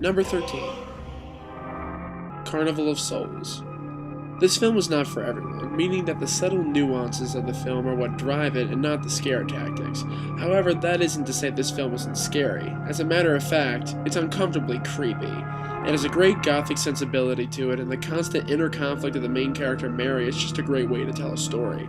Number 13. Carnival of Souls. This film was not for everyone, meaning that the subtle nuances of the film are what drive it and not the scare tactics. However, that isn't to say this film isn't scary. As a matter of fact, it's uncomfortably creepy. It has a great gothic sensibility to it, and the constant inner conflict of the main character Mary is just a great way to tell a story.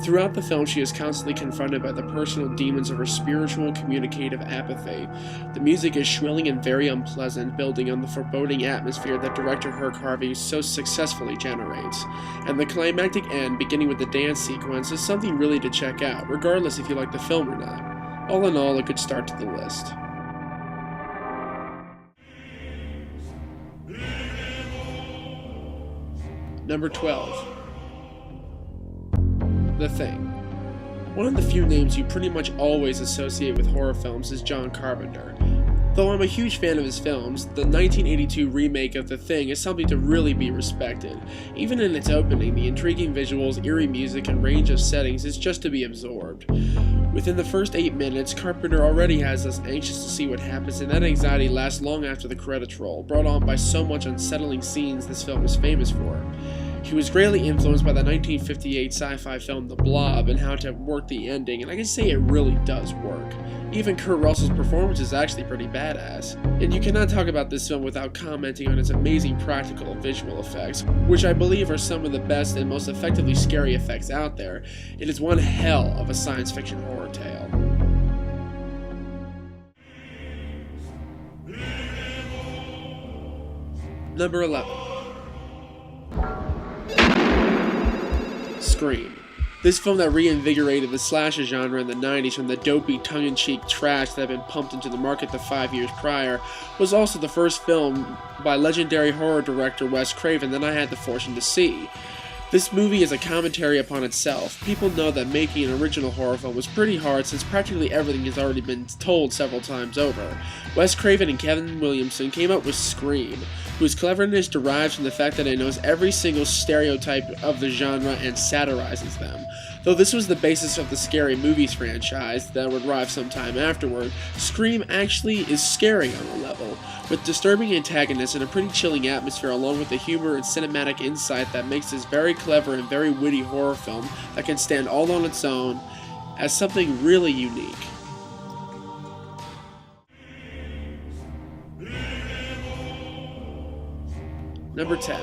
Throughout the film, she is constantly confronted by the personal demons of her spiritual, communicative apathy. The music is shrilling and very unpleasant, building on the foreboding atmosphere that director Herc Harvey so successfully generates. And the climactic end, beginning with the dance sequence, is something really to check out, regardless if you like the film or not. All in all, a good start to the list. Number 12. The Thing. One of the few names you pretty much always associate with horror films is John Carpenter. Though I'm a huge fan of his films, the 1982 remake of The Thing is something to really be respected. Even in its opening, the intriguing visuals, eerie music, and range of settings is just to be absorbed. Within the first 8 minutes, Carpenter already has us anxious to see what happens, and that anxiety lasts long after the credits roll, brought on by so much unsettling scenes this film is famous for. He was greatly influenced by the 1958 sci-fi film The Blob and how to work the ending, and I can say it really does work. Even Kurt Russell's performance is actually pretty badass. And you cannot talk about this film without commenting on its amazing practical and visual effects, which I believe are some of the best and most effectively scary effects out there. It is one hell of a science fiction horror tale. Number 11. Scream. This film that reinvigorated the slasher genre in the 90s from the dopey, tongue-in-cheek trash that had been pumped into the market the 5 years prior was also the first film by legendary horror director Wes Craven that I had the fortune to see. This movie is a commentary upon itself. People know that making an original horror film was pretty hard since practically everything has already been told several times over. Wes Craven and Kevin Williamson came up with Scream, whose cleverness derives from the fact that it knows every single stereotype of the genre and satirizes them. Though this was the basis of the Scary Movies franchise that would arrive sometime afterward, Scream actually is scary on a level, with disturbing antagonists and a pretty chilling atmosphere along with the humor and cinematic insight that makes this very clever and very witty horror film that can stand all on its own as something really unique. Number 10.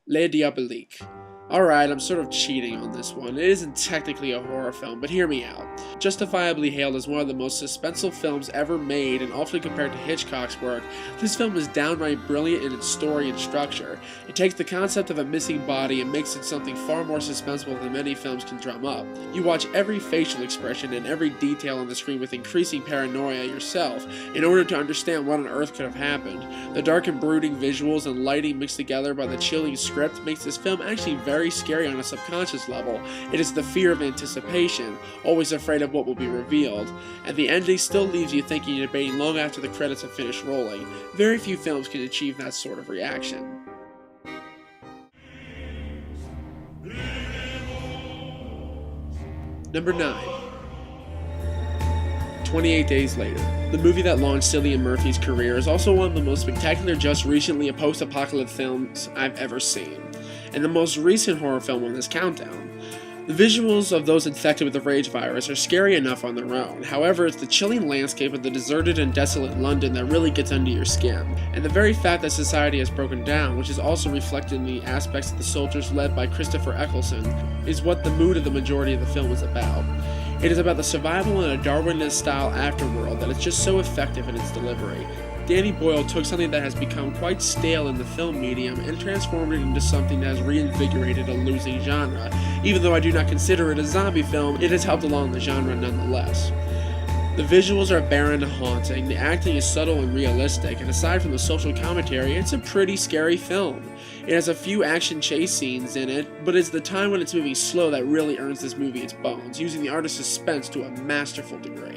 Les Diaboliques. Alright, I'm sort of cheating on this one. It isn't technically a horror film, but hear me out. Justifiably hailed as one of the most suspenseful films ever made and often compared to Hitchcock's work, this film is downright brilliant in its story and structure. It takes the concept of a missing body and makes it something far more suspenseful than many films can drum up. You watch every facial expression and every detail on the screen with increasing paranoia yourself in order to understand what on earth could have happened. The dark and brooding visuals and lighting mixed together by the chilling script makes this film actually very scary on a subconscious level. It is the fear of anticipation, always afraid of what will be revealed, and the ending still leaves you thinking and debating long after the credits have finished rolling. Very few films can achieve that sort of reaction. Number 9. 28 Days Later. The movie that launched Cillian Murphy's career is also one of the most spectacular just recently post-apocalyptic films I've ever seen, and the most recent horror film on this countdown. The visuals of those infected with the rage virus are scary enough on their own. However, it's the chilling landscape of the deserted and desolate London that really gets under your skin. And the very fact that society has broken down, which is also reflected in the aspects of the soldiers led by Christopher Eccleston, is what the mood of the majority of the film is about. It is about the survival in a Darwinist-style afterworld that is just so effective in its delivery. Danny Boyle took something that has become quite stale in the film medium and transformed it into something that has reinvigorated a losing genre. Even though I do not consider it a zombie film, it has helped along the genre nonetheless. The visuals are barren and haunting, the acting is subtle and realistic, and aside from the social commentary, it's a pretty scary film. It has a few action chase scenes in it, but it's the time when it's moving slow that really earns this movie its bones, using the art of suspense to a masterful degree.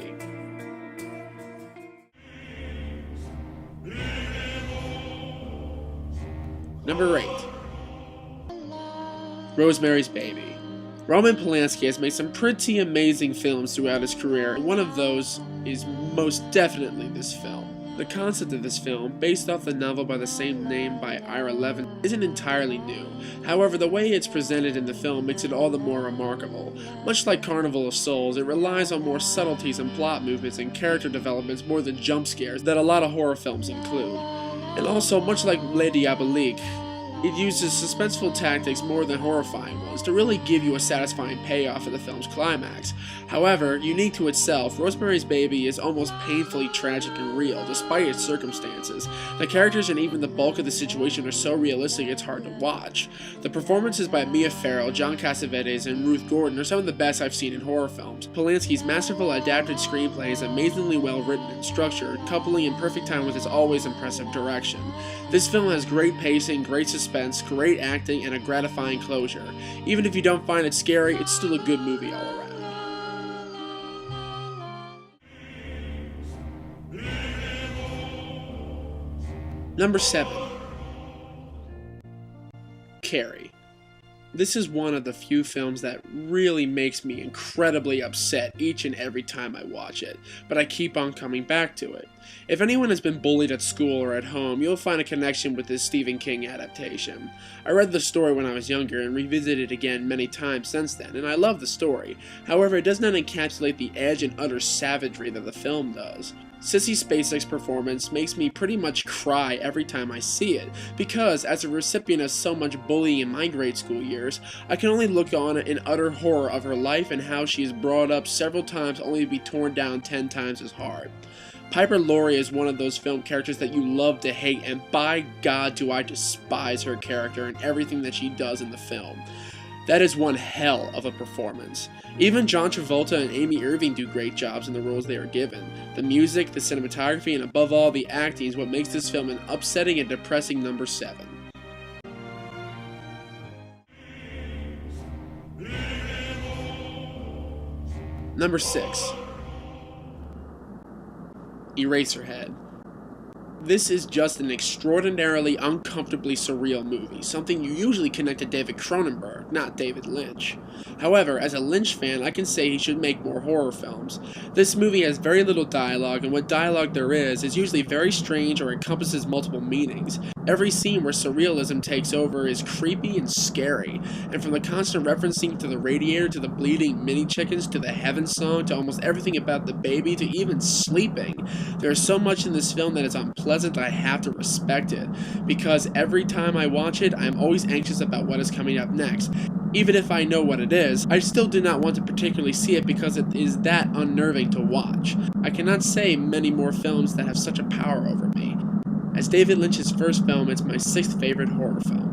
Number 8. Rosemary's Baby. Roman Polanski has made some pretty amazing films throughout his career, and one of those is most definitely this film. The concept of this film, based off the novel by the same name by Ira Levin, isn't entirely new. However, the way it's presented in the film makes it all the more remarkable. Much like Carnival of Souls, it relies on more subtleties and plot movements and character developments more than jump scares that a lot of horror films include. And also, much like Le Diabolique, it uses suspenseful tactics more than horrifying ones to really give you a satisfying payoff at the film's climax. However, unique to itself, Rosemary's Baby is almost painfully tragic and real, despite its circumstances. The characters and even the bulk of the situation are so realistic it's hard to watch. The performances by Mia Farrow, John Cassavetes, and Ruth Gordon are some of the best I've seen in horror films. Polanski's masterful adapted screenplay is amazingly well written and structured, coupling in perfect time with his always impressive direction. This film has great pacing, great suspense, great acting, and a gratifying closure. Even if you don't find it scary, it's still a good movie all around. Number 7. Carrie. This is one of the few films that really makes me incredibly upset each and every time I watch it, but I keep on coming back to it. If anyone has been bullied at school or at home, you'll find a connection with this Stephen King adaptation. I read the story when I was younger and revisited it again many times since then, and I love the story. However, it does not encapsulate the edge and utter savagery that the film does. Sissy Spacek's performance makes me pretty much cry every time I see it, because as a recipient of so much bullying in my grade school years, I can only look on in utter horror of her life and how she is brought up several times only to be torn down 10 times as hard. Piper Laurie is one of those film characters that you love to hate, and by God do I despise her character and everything that she does in the film. That is one hell of a performance. Even John Travolta and Amy Irving do great jobs in the roles they are given. The music, the cinematography, and above all the acting is what makes this film an upsetting and depressing number 7. Number 6. Eraserhead. This is just an extraordinarily uncomfortably surreal movie, something you usually connect to David Cronenberg, not David Lynch. However, as a Lynch fan, I can say he should make more horror films. This movie has very little dialogue, and what dialogue there is usually very strange or encompasses multiple meanings. Every scene where surrealism takes over is creepy and scary, and from the constant referencing to the radiator, to the bleeding mini chickens, to the Heaven song, to almost everything about the baby, to even sleeping, there is so much in this film that is unpleasant. I have to respect it, because every time I watch it, I am always anxious about what is coming up next. Even if I know what it is, I still do not want to particularly see it because it is that unnerving to watch. I cannot say many more films that have such a power over me. As David Lynch's first film, it's my 6th favorite horror film.